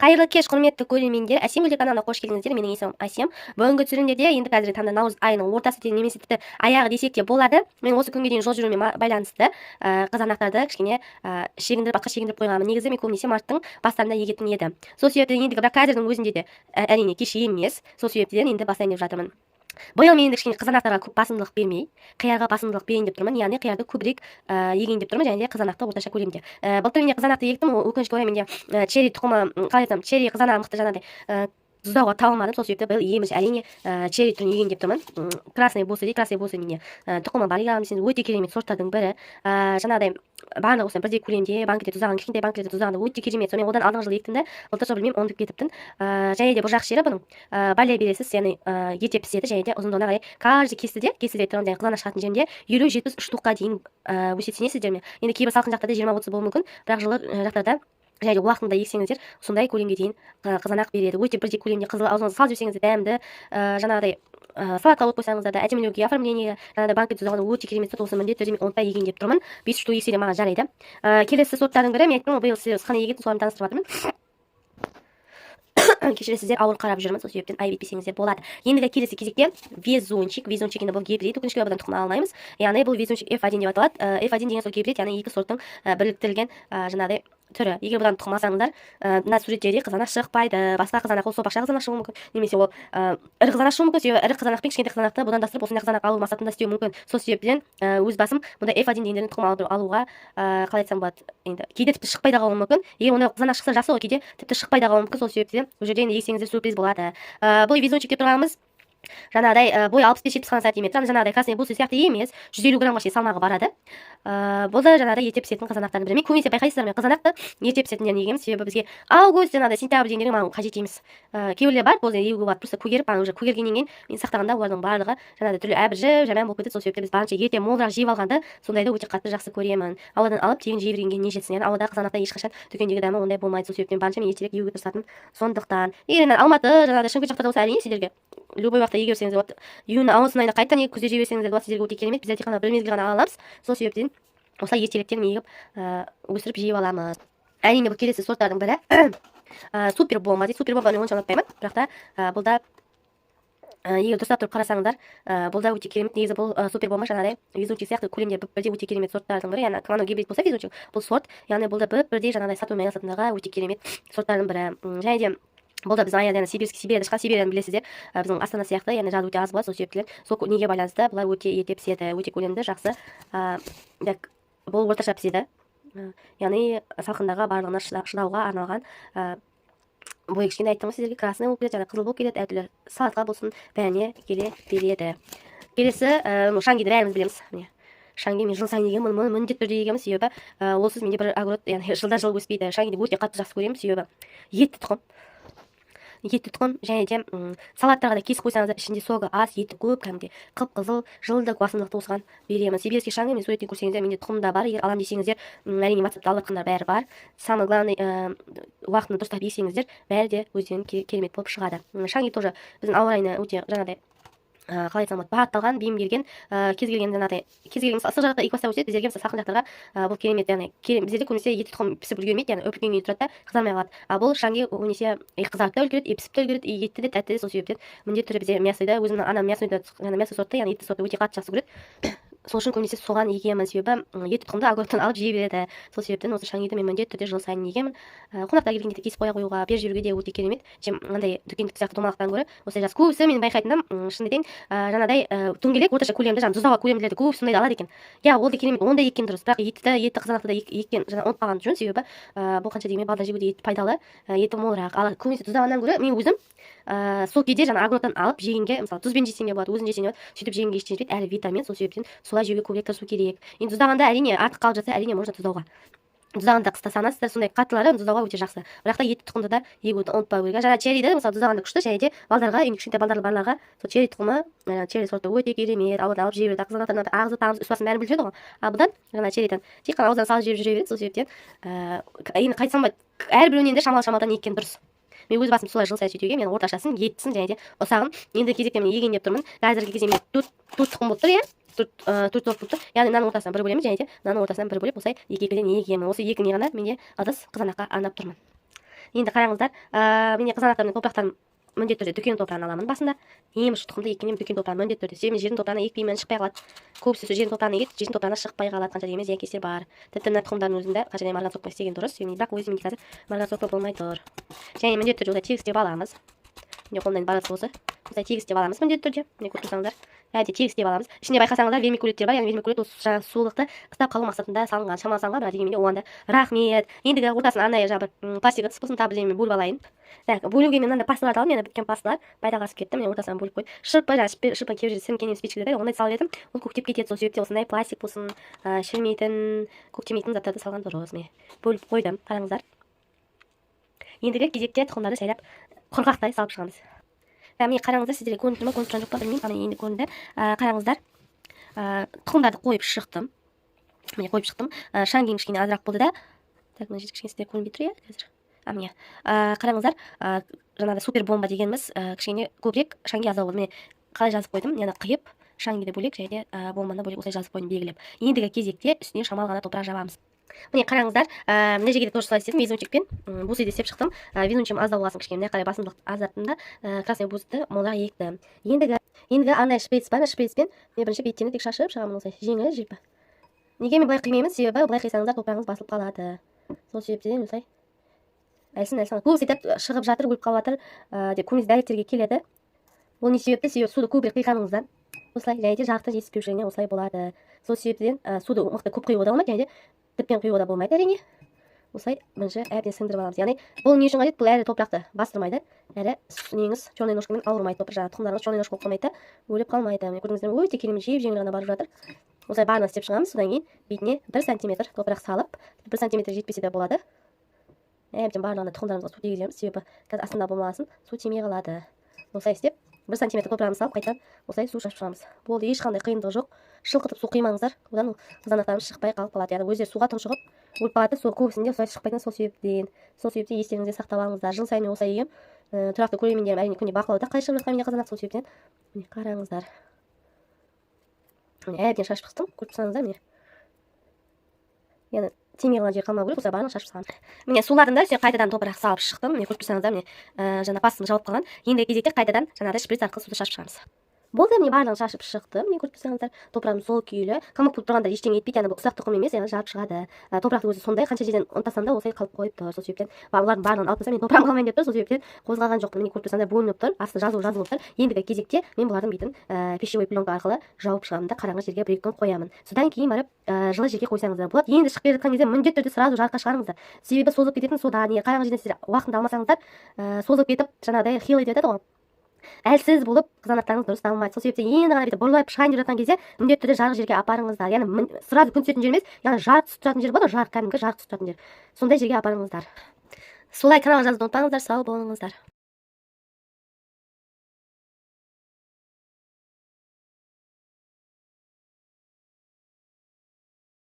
Қайырлы кеш, құрметті көрермендер. Әсем гүлдер каналына қош келдіңіздер. Менің есімім Әсем. Бүгінгі түсірілімдерде енді қазіргі таңда наурыз айының ортасы немесе тіпті аяғы десек те болады. Мен осы күнге дейін жол жүруіме байланысты қызанақтарды кішкене шегіндіріп қойғанмын. Негізі мен көбінесе марттың бастарында егетін едім. Сол себептен енді бірақ қазірдің өзінде де әрине кеш емес. Сол себептен енді бастайын деп жатырмын. Биыл мен енді кішкене қызанақтарға көп басымдылық бермей, қиярға басымдылық берейін деп тұрмын. Яғни қиярды көбірек егейін деп тұрмын, және де қызанақты орташа көлемде. Былтыр мен қызанақты ектім, өкінішке орай менде черри тұқымы, қалай айтсам, черри қызанағы мықты жаңағыдай тұздауға табылмады. Сол себепті биыл егеміз әрине черри түрін егейін деп тұрмын. Красный болса менде тұқымы бар. Өте керемет сорттардың бірі. Жаңағыдай барлығы осылай бірдей көлемде банкіде тұздаған, кішкентай банкілерде тұздағанда өте керемет. Сонымен одан алдыңғы жылы ектім де, былтыр білмеймін, оңдып кетіппін. Және де бұл жақ жері бұның балия бересіз, яғни ерте піседі, және де ұзындығына қарай каждый кестеде тұрғанда қызанақ шығатын жерінде 50-73 тұққа дейін өседі. Сенесіздер ме? Енді кейбір салқын жақтарда 20-30 болуы мүмкін, бірақ жылы жақтарда және уақытында ексеңіздер сондай көлемге дейін қызанақ береді. Өте бірдей көлемде қызыл аузыңызға салып жесеңіз дәмді, жаңағыдай салатқа қойып қойсаңыздар да, әдемілеуге, оформлениеге, жаңағыдай банкет тұздағанда өте керемет сорт. Осы міндетті түрде мен ұмытпай егейін деп тұрмын. 5 штук егсе де маған жарайды. Келесі сорттардың бірі, мен айттым, биыл сіз қане егетін солармен таныстырып жатырмын. Кешіресіздер, ауыр қарап жүрмін, сол себептен айып етпесеңіздер болады. Ендігі келесі кезекте везунчик енді бұл гибрид, өкінішке бұдан тұқым алмаймыз. Яғни бұл везунчик F1 деп аталады. F1 деген сол гибрид, яғни екі сорттың біріктірілген жаңағыдай түрі. Егер бұдан тұқым алсаңыздар, мына суреттерде қызанақ шықпайды, басқа қызанақ, ол сопақша қызанақ шығуы мүмкін, немесе ол ірі қызанақ шығуы мүмкін. Себебі ірі қызанақ пен кішкентай қызанақты будандастырып осындай қызанақ алу мақсатында істеуі мүмкін. Сол себептен өз басым мұндай F1 дегендердің тұқым алуға қалай айтсам болады, енді кейде тіпті шықпай да қалуы мүмкін. Егер ондай қызанақ шықса жақсы, ол кейде тіпті шықпай да қалуы мүмкін. Сол себептен бұл жерден егсеңіздер сюрприз болады. Бұл везунчик деп тұрғанымыз жаңағыдай бойы 65-70 сантиметр, жаңағыдай красный бусы сияқты емес, 150 граммға шейін салмағы барады. Бұл да жаңағыдай ерте пісетін қызанақтардың бірі. Мен көбінесе байқайсыздар, мен қызанақты ерте пісетіндерін егемін, себебі бізге август, жаңағыдай сентябрь дегендер маған қажет емес. Кейбіреулер бар, бұл егуге барып просто көгеріп, уже көгергеннен кейін мен сақтағанда олардың барлығы жаңағыдай түрлі әбжіп, жаман болып кетеді. Сол себепті біз барынша ерте молырақ жеп алғанды, сондайды өте қатты жақсы көремін. Ауадан алып тегін жей бергенге не жетсін. Яғни ауадағы қызанақта ешқашан дүкендегі дәмі ондай болмайды. Сол себептен барынша мен ертерек егуге тырысатынмын. Сондықтан егер Алматы, жаңағыдай Шымкент жақта болса, әрине сіздерге любой уақытта еге берсеңіздер болады. Июнь ауысым айында қайтадан егіп күзде жей берсеңіздер болады, сіздерге өте керемет. Біздер тек қана бір мезгіл ғана аламыз. Сол себептен осылай ертеректен егіп өсіріп жеп аламыз. Әрине бұл келесі сорттардың бірі супер бомба дейді. Супер бомбаны онша ұнатпаймын, бірақ та бұл да егер дұрыстап тұрып қарасаңыздар, бұл да өте керемет. Негізі бұл супер бомба жаңағыдай везунчик сияқты көлемде бірдей өте керемет сорттардың бірі. Яғни кімано гибрид болса везунчик, бұл сорт, яғни бұл да бірдей жаңағыдай сатумен айналысатындарға өте керемет сорттардың бірі. Және де бұл да біздің аяғында Сибирияда шыққан, Сибирияны білесіздер, біздің Астана сияқты, яғни жаз өте аз болады. Сол себептен сол неге байланысты бұлар өте ерте піседі, өте көлемді, жақсы. Бұл орташа піседі, яғни салқындағы барлығына шыдауға арналған. Бойы кішкене айттым сіздерге, красный болып келеді, қызыл болып келеді, әртүрлі салатқа болсын бәріне келе береді. Келесі шангиді бәріміз білеміз. Шанги мен жыл сайын егемін, мұны міндетті түрде егемін, себебі олсыз менде бір огород, яғни жылда жыл өспейді. Шангиді өте қатты жақсы көремін, себебі етті тұқым, және де салаттарға да кесіп қойсаңыздар, ішінде соғы аз, еті көп, кәдімгідей қып-қызыл, жылдық басымдықты осыған беремін. Сибирский шаңғы мен суреттен көрсеңіздер, менде тұқым да бар. Егер алам десеңіздер, әрине WhatsApp'та алып жатқандар бәрі бар. Самый главный уақытында дұрыстап егсеңіздер, бәрі де өздерін керемет болып шығады. Шаңғы тоже біздің ауа райына өте жаңағыдай қалай айтсам болады, бағытталған, бейімделген, кез келген ыстық жақта экваста өседі. Біздерге мысалы салқын жақтарға бұл керемет, яғни біздерде көбінесе еті тұқым пісіп үлгермейді, яғни үлгермей тұрады да қызармай қалады. Бұл шаңги көбінесе қызарып та үлгереді, пісіп те үлгереді, етті де тәтті де. Сол себептен міндетті түрде бізде мясойда, өзімнің анам мясой сорты, яғни етті сорты өте қатты жақсы көреді. Сол үшін көбінесе соған егемін, себебі еті тұқымды огородтан алып жей береді. Сол себептен осы шаңгиді мен міндетті түрде жыл сайын егемін. Қонақтар келгенде де кесіп қоюға, беріп жүруге де өте керемет. Мынандай дүкендік сияқты домалақтан гөрі осылай жас. Көбісі мен байқайтыным, шынымды айтайын, жаңағыдай дөңгелек орташа көлемді, жаңағы тұздауға көлемділерді көбісі сондайды алады екен. Иә, ол да керемет, ондай еккен дұрыс. Бірақ етті қызанақты да еккен жаңағы ұмытпаған жөн, себебі бұл қанша дегенмен балда жеуде ет пайдалы, еті молырақ. Ал көбінесе тұздағаннан гөрі мен өзім сол кезде жаңа огородтан алып жегенге, мысалы тұзбен жесең де болады, өзің жесең де болады, сөйтіп жегенге ештеңе жетпейді, әрі витамин. Сол себептен солай жеуге көбірек тырысу керек. Енді тұздағанда әрине артық қалып жатса, әрине можно тұздауға. Тұздағанда қыста санасыздар, сондай қаттылары тұздауға өте жақсы. Бірақ та етті тұқымды да егуді ұмытпау керек. Жаңа черриді мысалы тұздағанда күшті, және де балдарға, үйінде кішкентай балдары барларға сол черри тұқымы, черри сорты өте керемет. Ауада алып жей береді, қызанақтан ағзы тамыз үс басын бәрін біліп жүреді ғой. Ал бұдан жаңа черриден тек қана ауыздан салып жеп жүре береді. Сол себептен енді қайтсам болады, әрбіреуінен де шамалы-шамалдан еккен дұрыс. Мен өз басым солай жыл сайын сөйтуге, мен орташасын, еттісін және де ұсағын енді кезекте мен егейін деп тұрмын. Қазіргі кезде мен төрт тұқым болып тұр, иә. Төрт сорт болып тұр. Яғни мынаның ортасынан бір бөлемін, және де мынаның ортасынан бір бөлеп осылай екі-екіден егемін. Осы екі не ғана менде ыдыс қызанаққа арнап тұрмын. Енді қараңыздар, міне қызанақтар мен топырақтарын міндетті түрде дүкен топырағын аламын басында. Еміш тұқымды еккеннен дүкен топырағын міндетті түрде. Себебі жердің топырағына екпеймін, шықпай қалады. Көбісі сол жердің топырағына егеді, жердің топырағына шықпай қалады. Қанша дегенмен зиянкестер бар. Тіпті мына тұқымдардың өзінде қанша дегенмен марганцовка істеген дұрыс. Бірақ өзіменде қазір марганцовка болмай тұр. Және міндетті түрде осылай тегістеп аламыз. Міне қолымнан барысы осы. Осылай тегістеп аламыз міндетті түрде. Міне көріп тұрсаңыздар. Әдетте тегістеп аламыз. Ішінде байқасаңыздар вермикулиттер бар. Яғни вермикулит осы жаңағы сулықты қыстап қалу мақсатында салынған. Шамаласаңға, бірақ дегенмен де оған да рахмет. Ендігі ортасын арнайы бір пластик ыдыс болсын, тап бөліп алайын. Так, бөлуге мен мынандай пасталарды алып, мен біткен пасталар пайдаға асып кетті. Мен ортасынан бөліп қойып, шырпы кейбір жерде сіріңкенен спичкалерді ондай салып едім. Ол көктеп кетеді. Сол себепте осындай пластик болсын, шірімейтін, көктемейтін заттарды салған дұрыс. Мен бөліп қойдым. Қараңыздар. Ендігі кезекте тұқымдарды жайлап құрғақтай салып шығамыз. Міне қараңыздар, сіздерге көрініп тұр ма, көрініп тұрған жоқ па білмеймін. Ана енді көрінді. Қараңыздар, тұқымдарды қойып шықтым. Міне қойып шықтым. Шаң кішкене азырақ болды да. Так, мына жерде кішкене сіздерге көрінбей тұр, қазір. Міне қараңыздар, жаңағыдай супер бомба дегеніміз кішкене көбірек шаңге аздау болды. Міне қалай жазып қойдым, яғни қиып шаңге де бөлек және бомбаны бөлек осылай жазып қойдым белгілеп. Ендігі кезекте үстіне шамал ғана топырақ жабамыз. Міне қараңыздар, мына жерге де тоже солай істедім. Везунчикпен бусы де істеп шықтым. Везунчим аздау болғасын кішкене, мына қарай басымдылық аздаттым да красный бузды молырақ ектім. Ендігі арнайы шприц бар, шприцпен мен бірінші беттені тек шашып шығамын осылай жеңіл жип. Неге мен былай қимаймын? Себебі былай қисаңыздар топырағыңыз басылып қалады. Сол себептен осылай әлсін көбісі айтады шығып жатыр, өліп қалып жатыр деп көңіліңіз дәреттерге келеді. Ол не себепті? Себебі суды көбірек құйғаныңыздан осылай және де жарықтың жетіспеушілігінен осылай болады. Сол себептен суды мықты көп құюға да болмайды, және де тіппен құюға да болмайды әрине. Осылай бірінші әбден сіңдіріп аламыз. Яғни бұл не үшін қажет? Бұл әрі топырақты бастырмайды, әрі неңіз черный ножкамен ауырмайды. Топырақ жаңағы тұқымдарыңыз черный ножка болып қалмайды, өліп қалмайды. Міне көрдіңіздер ме? Өте керемет жеп-жеңіл ғана барып жатыр. Осылай барына істеп шығамыз. Содан кейін бетіне 1 сантиметр топырақ салып, 1 сантиметр жетпесе де болады. Әбден барлығына тұқымдарымызға су тигіземіз, себебі қазір астында болмасын, су тимей қалады. Осылай істеп 1 сантиметр топырағымызды салып, қайтадан осылай су шашып шығамыз. Болды, ешқандай қиындығы жоқ. Шылқытып су құймаңыздар, одан қызанақтарымыз шықпай қалып қалады. Яғни өздері суға тұншығып өліп қалады, сол көбісінде осылай шықпайтын. Сол себептен естеріңізде сақтап алыңыздар. Жыл сайын осылай егем. Тұрақты көрермендерім әрине күнде бақылауда қалай шығып жатқан міне қызанақ. Сол себептен міне қараңыздар. Міне әбден шашып шықтым, көріп тұрсаңыздар міне. Яғни тимей қалған жер қалмау керек, осылай барлығын шашып саламын. Міне сулардың да үстіне қайтадан топырақ салып шықтым. Міне көріп тұрсаңыздар, міне жаңа пастаны жауып қалған. Ендігі кезекте қайтадан жаңағыдай шприц арқылы суды шашып шығамыз. Болды, міне барлығын шашып шықтым. Міне көріп тұрсаңыздар, топырағым сол күйілі. Комок болып тұрғанда ештеңе етпейді, яғни бұл ұсақ тұқым емес, яғни жарып шығады. Топырақтың өзі сондай, қанша жерден ұнтасам да осылай қалып қойып тұр. Сол себептен олардың барлығын алып тастап, мен топырағым қалмайын деп тұр. Сол себептен қозғалған жоқпын. Міне көріп тұрсаңдар, бөлініп тұр, асты жазылып тұр. Ендігі кезекте мен бұлардың бетін пищевой пленка арқылы жауып шығамын да қараңғы жерге 1-2 күн қоямын. Содан кейін барып жылы жерге қойсаңыздар болады. Енді шығып келе жатқан кезде міндетті түрде сразу жарыққа шығарыңыздар. Себебі созылып кететін содан, қараңғы жерден сіздер уақытында алмасаңыздар, созылып кетіп жаңағыдай хил етеді ғой. Әлсіз болып қызанақтарыңыз дұрыс дамымайды. Сол себептен енді ғана бүйтіп бұрылып шығайын деп жатқан кезде міндетті түрде жарық жерге апарыңыздар. Яғни сразу күн түсетін жер емес, яғни жарық түсіп тұратын жер болады, жарық кәдімгі жарық түсіп тұратын жер. Сондай жерге апарыңыздар. Солай каналға жазуды ұмытпаңыздар, сау болыңыздар.